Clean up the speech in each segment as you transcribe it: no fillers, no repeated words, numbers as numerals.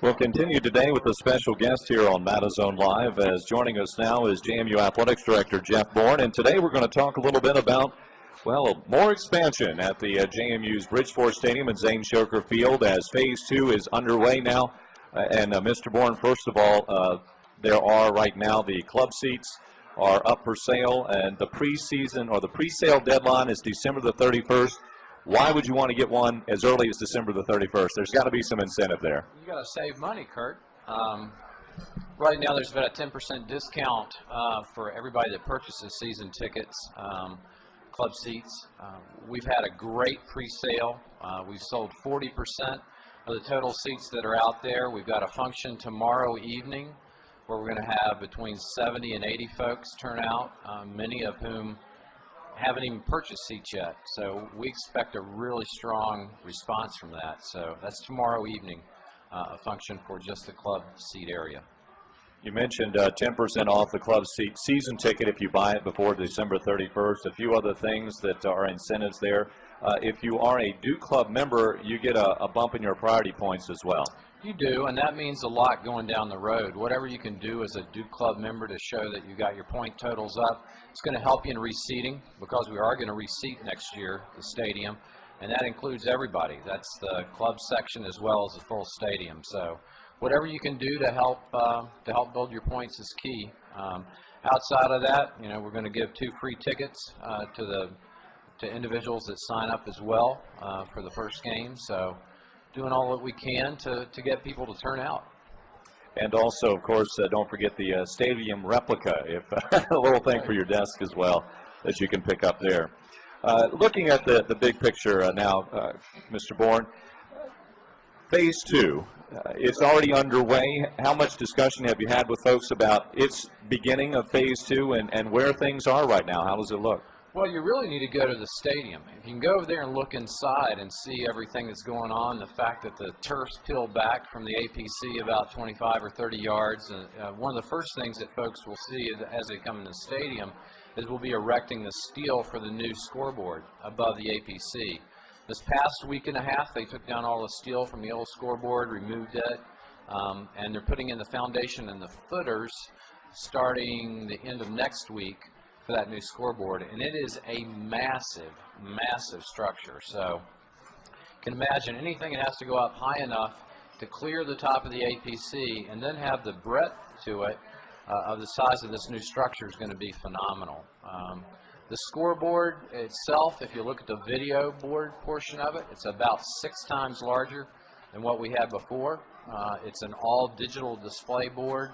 We'll continue today with a special guest here on Matazone Live, as joining us now is JMU Athletics Director Jeff Bourne, and today we're going to talk a little bit about, well, more expansion at the JMU's Bridgeforth Stadium and Zane Shoker Field as Phase 2 is underway now. Mr. Bourne, first of all, there are right now the club seats are up for sale, and the preseason or the pre-sale deadline is December the 31st. Why would you want to get one as early as December the 31st? There's got to be some incentive there. You got to save money, Kurt. Right now, there's about a 10% discount for everybody that purchases season tickets, club seats. We've had a great pre-sale. We've sold 40% of the total seats that are out there. We've got a function tomorrow evening where we're going to have between 70 and 80 folks turn out, many of whom haven't even purchased seats yet. So we expect a really strong response from that. So that's tomorrow evening, a function for just the club seat area. You mentioned 10% off the club seat season ticket if you buy it before December 31st. A few other things that are incentives there. If you are a Duke Club member, you get a bump in your priority points as well. You do, and that means a lot going down the road. Whatever you can do as a Duke Club member to show that you got your point totals up, it's going to help you in reseating, because we are going to reseat next year, the stadium, and that includes everybody. That's the club section as well as the full stadium. So whatever you can do to help build your points is key. Outside of that, you know, we're going to give 2 free tickets to individuals that sign up as well for the first game. So doing all that we can to get people to turn out. And also, of course, don't forget the stadium replica, if a little thing for your desk as well that you can pick up there. Looking at the big picture now, Mr. Bourne, Phase 2, it's already underway. How much discussion have you had with folks about its beginning of Phase 2 and where things are right now? How does it look? Well, you really need to go to the stadium. If you can go over there and look inside and see everything that's going on, the fact that the turf's peeled back from the APC about 25 or 30 yards, one of the first things that folks will see as they come in the stadium is we'll be erecting the steel for the new scoreboard above the APC. This past week and a half, they took down all the steel from the old scoreboard, removed it, and they're putting in the foundation and the footers starting the end of next week for that new scoreboard, and it is a massive, massive structure. So you can imagine anything that has to go up high enough to clear the top of the APC and then have the breadth to it of the size of this new structure is going to be phenomenal. The scoreboard itself, if you look at the video board portion of it, it's about 6 times larger than what we had before. It's an all-digital display board.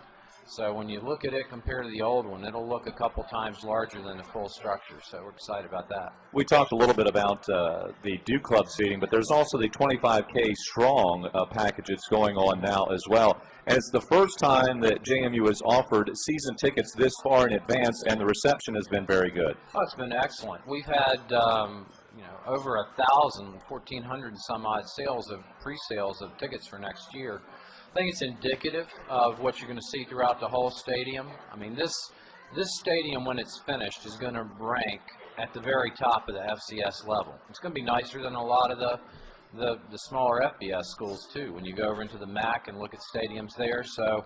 So when you look at it compared to the old one, it'll look a couple times larger than the full structure. So we're excited about that. We talked a little bit about the Duke Club seating, but there's also the 25K strong package that's going on now as well. And it's the first time that JMU has offered season tickets this far in advance, and the reception has been very good. Oh, it's been excellent. We've had over 1,000, 1,400 and some odd sales of pre-sales of tickets for next year. I think it's indicative of what you're going to see throughout the whole stadium. I mean, this stadium, when it's finished, is going to rank at the very top of the FCS level. It's going to be nicer than a lot of the smaller FBS schools, too, when you go over into the MAC and look at stadiums there. So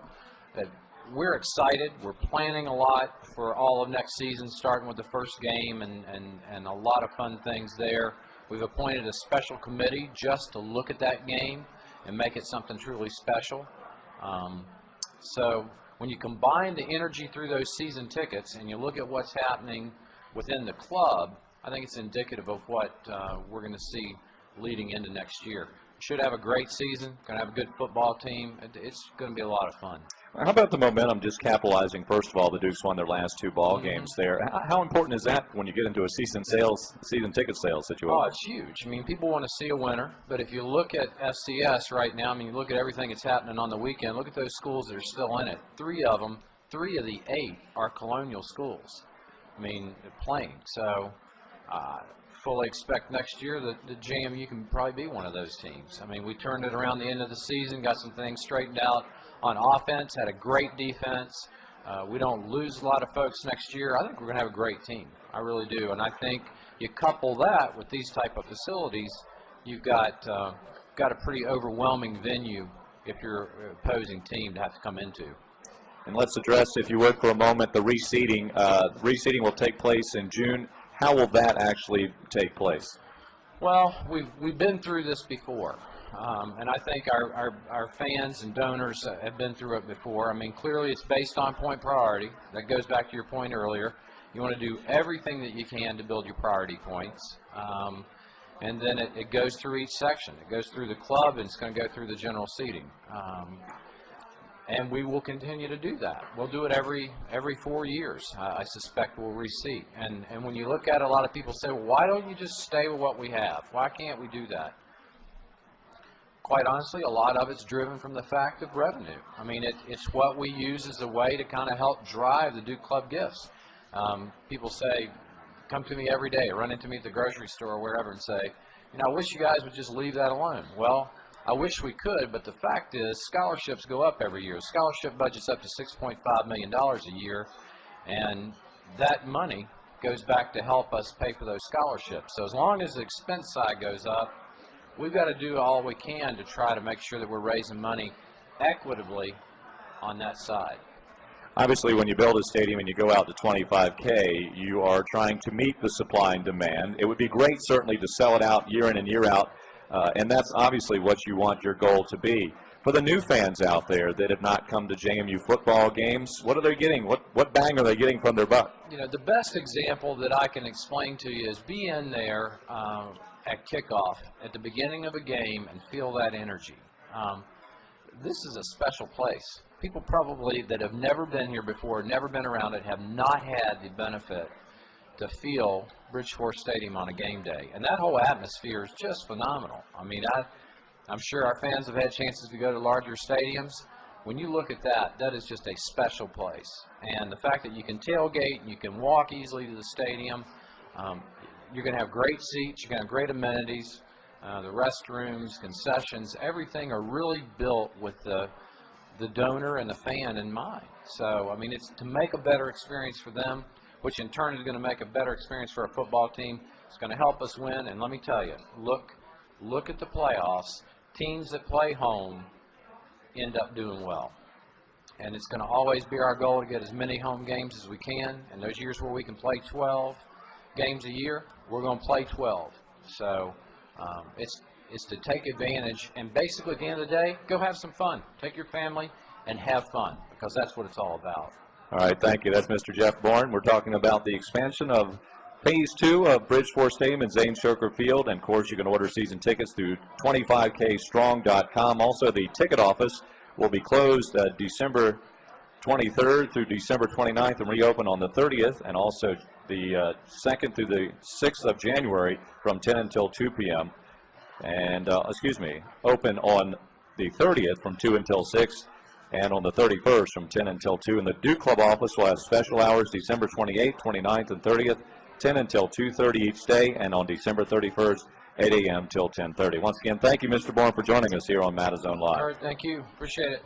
we're excited. We're planning a lot for all of next season, starting with the first game and a lot of fun things there. We've appointed a special committee just to look at that game and make it something truly special. So when you combine the energy through those season tickets and you look at what's happening within the club, I think it's indicative of what we're going to see leading into next year. Should have a great season, going to have a good football team. It's going to be a lot of fun. How about the momentum, just capitalizing? First of all, the Dukes won their last 2 ball games there. How important is that when you get into a season ticket sales situation? Oh, it's huge. I mean, people want to see a winner, but if you look at FCS right now, I mean, you look at everything that's happening on the weekend, look at those schools that are still in it. 3 of the 8 are colonial schools. I mean, playing. So fully expect next year that the JMU can probably be one of those teams. I mean, we turned it around the end of the season, got some things straightened out on offense, had a great defense. We don't lose a lot of folks next year. I think we're going to have a great team. I really do. And I think you couple that with these type of facilities, you've got a pretty overwhelming venue if you're opposing team to have to come into. And let's address, if you would, for a moment, the reseeding. Reseeding will take place in June. How will that actually take place? Well, we've been through this before, and I think our fans and donors have been through it before. I mean, clearly it's based on point priority. That goes back to your point earlier. You want to do everything that you can to build your priority points, and then it goes through each section. It goes through the club, and it's going to go through the general seating. And we will continue to do that. We'll do it every 4 years. I suspect we'll reseat. And when you look at it, a lot of people say, well, why don't you just stay with what we have? Why can't we do that? Quite honestly, a lot of it's driven from the fact of revenue. I mean, it's what we use as a way to kind of help drive the Duke Club gifts. People say, come to me every day, run into me at the grocery store or wherever and say, you know, I wish you guys would just leave that alone. Well, I wish we could, but the fact is scholarships go up every year. Scholarship budget's up to $6.5 million a year, and that money goes back to help us pay for those scholarships. So as long as the expense side goes up, we've got to do all we can to try to make sure that we're raising money equitably on that side. Obviously, when you build a stadium and you go out to 25K, you are trying to meet the supply and demand. It would be great, certainly, to sell it out year in and year out. And that's obviously what you want your goal to be. For the new fans out there that have not come to JMU football games, what are they getting? What bang are they getting from their buck? You know, the best example that I can explain to you is be in there at kickoff at the beginning of a game and feel that energy. This is a special place. People probably that have never been here before, never been around it, have not had the benefit to feel Bridgeforth Stadium on a game day. And that whole atmosphere is just phenomenal. I mean, I'm sure our fans have had chances to go to larger stadiums. When you look at that, that is just a special place. And the fact that you can tailgate and you can walk easily to the stadium, you're going to have great seats, you're going to have great amenities, the restrooms, concessions, everything are really built with the donor and the fan in mind. So, I mean, it's to make a better experience for them, which in turn is going to make a better experience for our football team. It's going to help us win. And let me tell you, look at the playoffs. Teams that play home end up doing well. And it's going to always be our goal to get as many home games as we can. And those years where we can play 12 games a year, we're going to play 12. So it's to take advantage. And basically at the end of the day, go have some fun. Take your family and have fun, because that's what it's all about. All right, thank you. That's Mr. Jeff Bourne. We're talking about the expansion of Phase 2 of Bridgeforth Stadium and Zane Shoker Field. And, of course, you can order season tickets through 25kstrong.com. Also, the ticket office will be closed December 23rd through December 29th and reopen on the 30th, and also the 2nd through the 6th of January from 10 until 2 p.m. And, open on the 30th from 2 until 6, and on the 31st from 10 until 2. And the Duke Club office will have special hours December 28th, 29th, and 30th, 10 until 2:30 each day, and on December 31st, 8 a.m. till 10:30. Once again, thank you, Mr. Bourne, for joining us here on Mattazone Live. All right, thank you. Appreciate it.